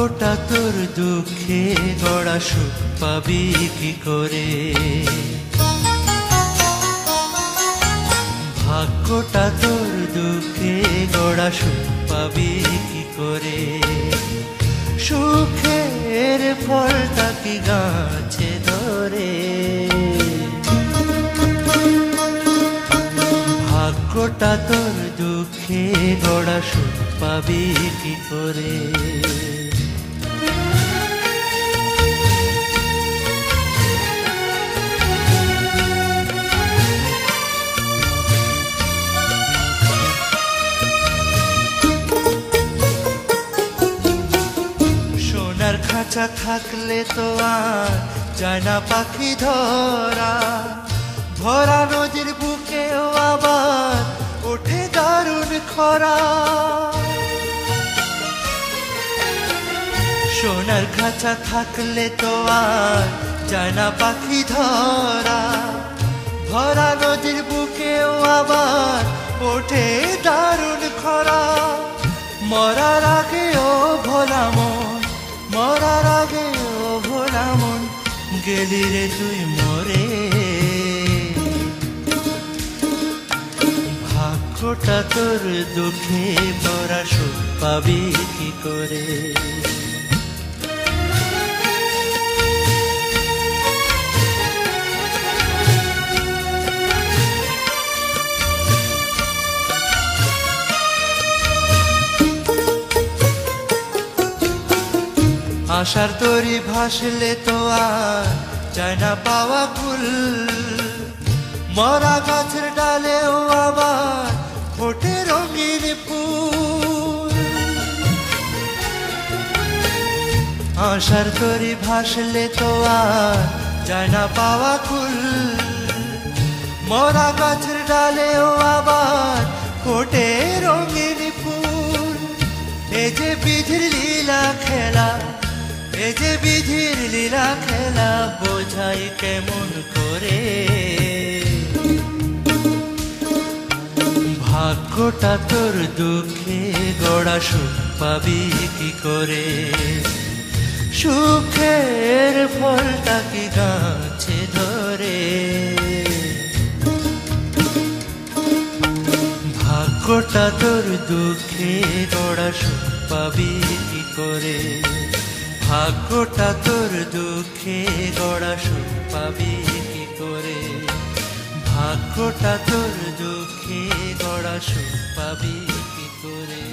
ভাগ্যটা তোর দুঃখে গড়া সুখ পাবি কি করে, ভাগ্যটা তোর দুঃখে গড়া সুখ পাবি কি করে, সুখের ফলটা কি গাছে ধরে, ভাগ্যটা তোর দুঃখে গড়া সুখ পাবি কি করে। সোনার খাঁচা থাকলে তো আর যায় না পাখি ধরা, ভরা নদীর বুকেও আবার ওঠে দারুণ খরা। সোনার খাঁচা থাকলে তো আর যায় না পাখি ধরা, ভরা নদীর বুকেও আবার ওঠে দারুণ খরা। মরার আগেও ভোলা মন, মরার আগেও ভোলা মন, গেলি রে তুই মরে। ভাগ্যটা তোর দুঃখে ভরা সুখ পাবি কি করে। আশার তরি ভাসলে তো আর যায় না পাওয়া ফুল, মরা গাছের ডালেও আবার ফোটে রঙিন ফুল। আশার তরি ভাসলে তো আর যায় না পাওয়া ফুল, মরা গাছের ডালেও আবার ফোটে রঙিন ফুল। এ যে বিধির লীলা খেলা, এ যে বিধির লীলা খেলা, বোঝাই কেমন করে। ভাগ্যটা তোর দুঃখে গড়া সুখ পাবি কি করে, সুখের ফলটা কি গাছে ধরে। ভাগ্যটা তোর দুঃখে গড়া সুখ পাবি কি করে, ভাগ্যটা তোর দুঃখে গড়া সুখ পাবি কি করে, ভাগ্যটা তোর দুঃখে গড়া সুখ পাবি কি করে।